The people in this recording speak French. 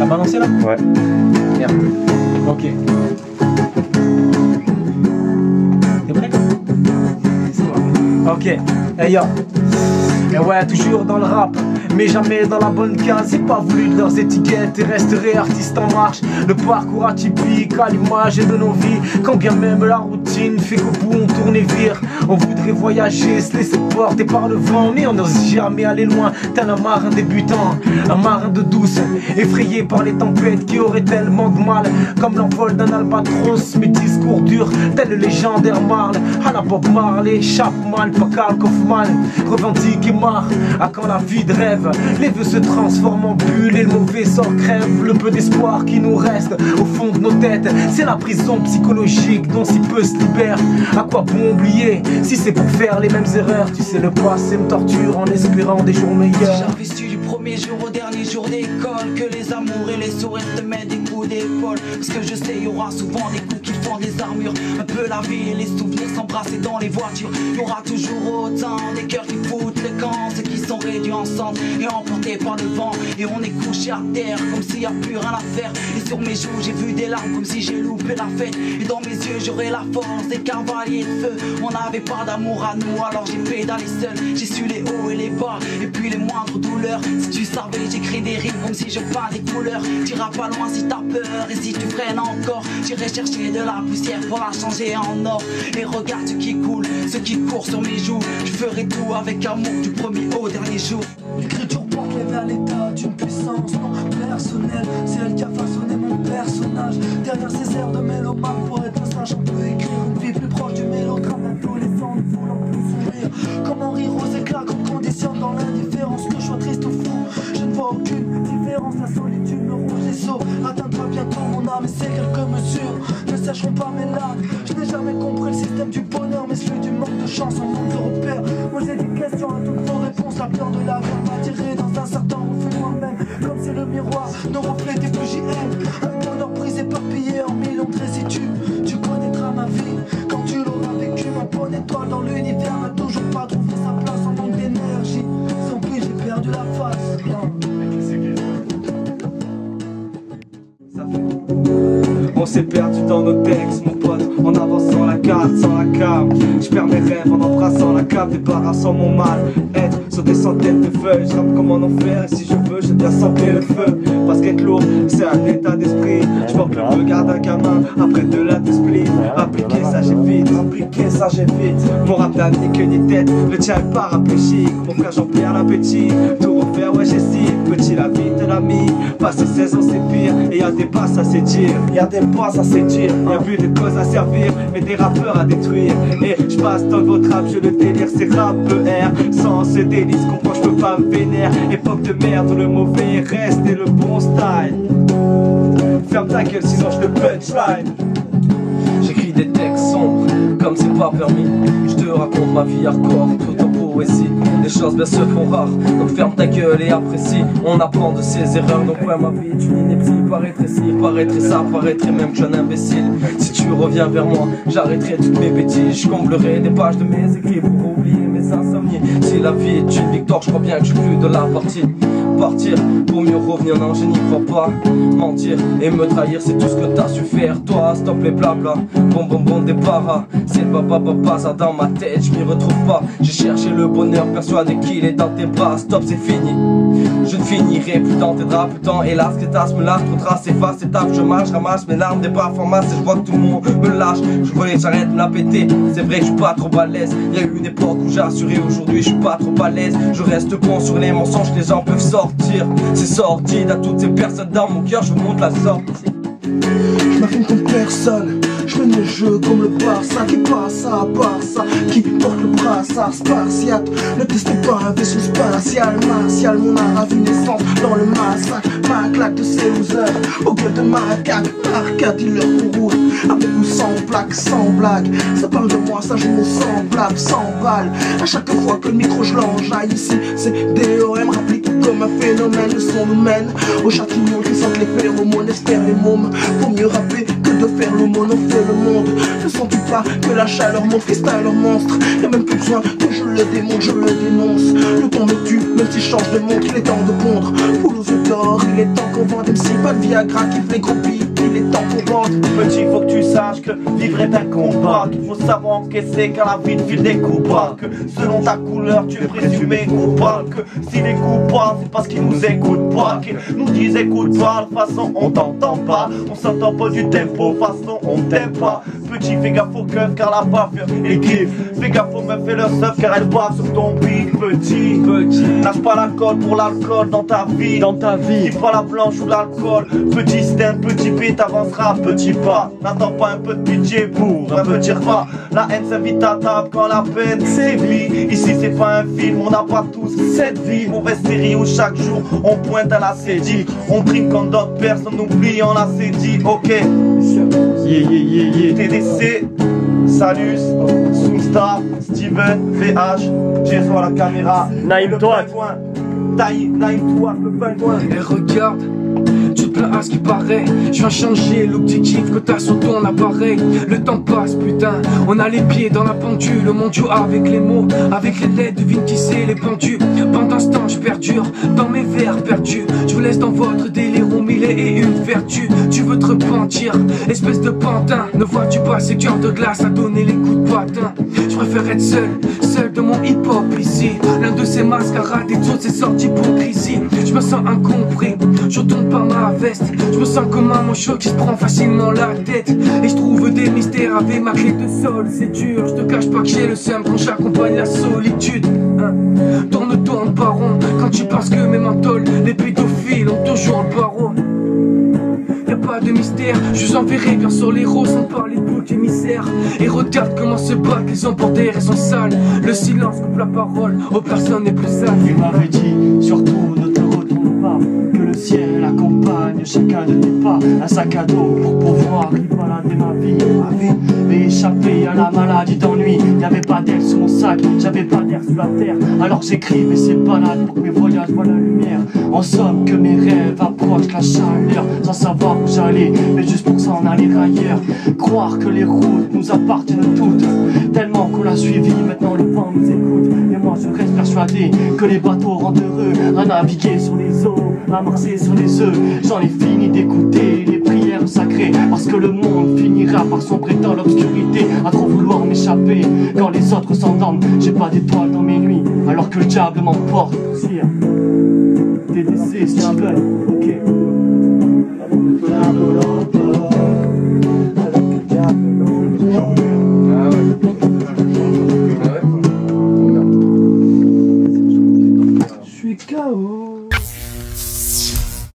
balancer là? Ouais. Merde. Ok. T'es prêt? Ok. Hey yo. Et ouais, toujours dans le rap, mais jamais dans la bonne case. C'est pas voulu de leurs étiquettes et resterai artiste en marche. Le parcours atypique à l'image de nos vies. Quand bien même la routine fait qu'au bout on tourne et vire. On voudrait voyager, se laisser porter par le vent, mais on n'ose jamais aller loin. Tel un marin débutant, un marin de douce, effrayé par les tempêtes qui auraient tellement de mal. Comme l'envol d'un albatros, mes discours durs, tel le légendaire Marle. À la Bob Marley, Chapman, Pacal, Kaufman, revendique et marre. À quand la vie de rêve, les vœux se transforment en bulles et le mauvais sort crève. Le peu d'espoir qui nous reste au fond de nos têtes, c'est la prison psychologique dont si peu se libère. À quoi bon oublier si c'est pour faire les mêmes erreurs? Tu sais, le passé me torture en espérant des jours meilleurs. Si j'investis du premier jour au dernier jour d'école, que les amours et les sourires te mettent des coups d'épaule. Parce que je sais, il y aura souvent des coups qui font des armures. Un peu la vie et les souvenirs s'embrasser dans les voitures. Il y aura toujours autant des cœurs qui foutent le camp, ceux qui sont réduits ensemble et emportés par le vent. Et on est couché à terre comme s'il n'y a plus rien à faire. Et sur mes joues j'ai vu des larmes comme si j'ai loupé la fête. Et dans mes yeux j'aurai la force des cavaliers de feu. On n'avait pas d'amour à nous, alors j'ai pédalé seul. J'ai su les hauts et les bas et puis les moindres douleurs. Si tu savais, j'écris des rimes comme si je peins des couleurs. T'iras pas loin si t'as peur et si tu freines encore. J'irai chercher de la poussière pour la changer en or. Et regarde ce qui coule, ce qui court sur mes joues. Je ferai tout avec amour du premier au dernier jour. L'écriture porte vers l'état d'une puissance non personnelle. C'est elle qui a façonné mon personnage. Derrière ces airs de mélomane, pour être sage, on peut écrire une vie plus proche du mélodrame. Adolescent, ne voulant plus sourire. Comment rire aux éclats qu'on conditionne dans l'indifférence. Que je sois triste ou fou, je ne vois aucune différence. La solitude me ronge les os, atteindra bientôt mon âme. Et ces quelques mesures ne sécheront pas mes larmes. Je n'ai jamais compris le système du bonheur, mais celui du manque de chance, un manque de repères. Moi j'ai des questions à toutes vos réponses. La peur de la vie m'a tiré dans un certain refus moi-même. Comme c'est le miroir, nos reflets des plus j'y aime. Un bonheur pris éparpillé en millions de résidus. Tu connaîtras ma vie quand tu l'auras vécu. Ma bonne étoile dans l'univers n'a toujours pas trouvé sa place en manque d'énergie. Sans plus j'ai perdu la face. On s'est perdu dans nos textes, mon pote, en avançant la carte sans la cam. Je perds mes rêves en embrassant la cave, débarrassant mon mal. Être sur des centaines de feuilles, je rappe comme en enfer. Et si je veux, je viens sembler le feu. Parce qu'être lourd, c'est un état d'esprit. Je porte le regard d'un gamin après de la d'esprit. Appliquer ça j'évite, appliquer ça j'évite. Mon rap n'a ni queue ni tête, le tien est paraplégique. Mon frère j'en perds l'appétit, tout refaire ouais j'estime. Petit la vie de l'ami, passer 16 ans c'est pire. Et y'a des passes à séduire, y'a des passes à séduire. Y'a plus de causes à servir, mais des rappeurs à détruire. Et je passe dans votre rap, je le délire, c'est rap ER. Sans ce délice, comprends, je peux pas me vénère. Époque de merde où le mauvais reste et le bon style. Ferme ta gueule sinon je te punchline. J'écris des textes sombres, comme c'est pas permis. Je te raconte ma vie hardcore, tout en poésie. Les choses bien se font rares, donc ferme ta gueule et apprécie. On apprend de ses erreurs, donc ouais ma vie est une ineptie. Paraîtrait ci, paraîtrait ça, paraîtrait même que je suis un imbécile. Si tu reviens vers moi, j'arrêterai toutes mes bêtises. Je comblerai des pages de mes écrits pour oublier mes insomnies. Si la vie est une victoire, je crois bien que je suis plus de la partie. Partir pour mieux revenir, non je n'y crois pas. Mentir et me trahir, c'est tout ce que t'as su faire. Toi, stop les blabla, bon des paras. C'est le papa ça dans ma tête, je m'y retrouve pas. J'ai cherché le bonheur, persuadé qu'il est dans tes bras. Stop, c'est fini, je ne finirai plus dans tes draps. Plus temps, hélas, que tasses me lâche, trop trace, efface, étape, je marche, ramasse mes larmes, des parfums masse. Et je vois que tout le monde me lâche, je voulais j'arrête de me la péter. C'est vrai que je suis pas trop balèze, y a eu une époque où j'ai assuré, aujourd'hui je suis pas trop à l'aise. Je reste bon sur les mensonges, les gens peuvent sortir. C'est sordide à toutes ces personnes dans mon cœur, je vous montre la sortie. Je m'affine comme personne, je fais mes jeux comme le Barça. Qui passe à Barça, qui porte le brassard spartiate. Ne testez pas un vaisseau spatial, martial. Mon art a vu naissance dans le massacre. Ma claque de ces losers, au gueule de macaque. Arcade, il leur court avec ou sans plaque, sans blague. Ça parle de moi, ça joue au semblable, sans balle. À chaque fois que le micro je l'enjaille ici, c'est DOM, rapplique comme un phénomène. Le son nous mène au châtiment qui sentent les phéromones, espère les mômes. Faut mieux rapper que de faire l'aumône, on fait le monde. Ne sens-tu pas que la chaleur, mon freestyle monstre? Y'a même plus besoin que je le démonte, je le dénonce. Le temps me tue, même si je change de montre, il est temps de pondre. Poule aux yeux d'or, il est temps qu'on vende, même si pas de Viagra qui fait les gros pics, il est temps qu'on vende. Petit, faut que tu saches que vivre est un combat, qu'il faut savoir encaisser quand la vie te file des coups bas, que selon ta couleur tu es présumé coupable, que s'il est coupable c'est parce qu'il nous écoute pas, qu'il nous disent écoute pas, de façon on t'entend pas, on s'entend pas du tempo, façon on t'aime pas. Petit, fais gaffe au cœur car la baffe est kiff. Fais gaffe aux meufs et leur seuf car elles boivent sur ton beat. Petit, lâche pas l'alcool pour l'alcool dans ta vie. Dis pas la blanche ou l'alcool. Petit, c'est un petit P, t'avanceras petit pas. N'attends pas un peu de pitié pour un petit repas. La haine s'invite à table quand la peine sévit. Ici c'est pas un film, on n'a pas tous cette vie. Mauvaise série où chaque jour on pointe à la cédille. On prime quand d'autres personnes oublient, on a dit ok. TDC, Salus, Soonstar, Steven, VH, Jésus à la caméra, Naïm Toit, le pingouin. Et regarde, tu te plains à ce qui paraît. Je viens changer l'objectif que t'as sur ton appareil. Le temps passe putain, on a les pieds dans la pendule. Le monde joue avec les mots, avec les lettres, devine qui c'est les pendus. Pendant ce temps je perdure, dans mes vers perdus. Je vous laisse dans votre délire au mille et une vertu. Tu veux te repentir, espèce de pantin. Ne vois-tu pas ces cœurs de glace à donner les coups de patin? Je préfère être seul, seul de mon hip-hop ici. L'un de ces mascarades et d'autres ces sortes d'hypocrisie. Je me sens incompris, je retourne pas ma veste. Je me sens comme un manchot qui se prend facilement la tête. Et je trouve des mystères avec ma clé de sol. C'est dur, je te cache pas que j'ai le seum quand j'accompagne la solitude. Tourne pas rond quand tu penses que mes mentoles, les pédophiles ont toujours le barreau. Y'a pas de mystère, je vous enverrai bien sur les roses sans parler de bouc émissaire. Et regarde comment se battent les hommes pour des raisons sales. Le silence coupe la parole, aux personnes les plus sales. Il m'avait dit, surtout ne te retourne pas, que le ciel accompagne chacun de tes pas. Un sac à dos pour pouvoir y balader ma vie. Mais échappé à la maladie d'ennui. Y'avait pas d'air sur mon sac, j'avais pas d'air sous la terre. Alors j'écris mais c'est banal pour que mes voyages voient la lumière. En somme que mes rêves approchent la chaleur, sans savoir où j'allais, mais juste pour s'en aller ailleurs. Croire que les routes nous appartiennent toutes, tellement qu'on l'a suivi, maintenant le vent nous écoute. Et moi je reste persuadé que les bateaux rendent heureux, à naviguer sur les eaux, à marcher sur les œufs. J'en ai fini d'écouter les prières sacrées, parce que le monde finira par sombrer dans l'obscurité, à trop vouloir m'échapper quand les autres s'endorment. J'ai pas d'étoiles dans mes nuits, alors que le diable m'emporte. TDC, Steven, ok. Je suis KO.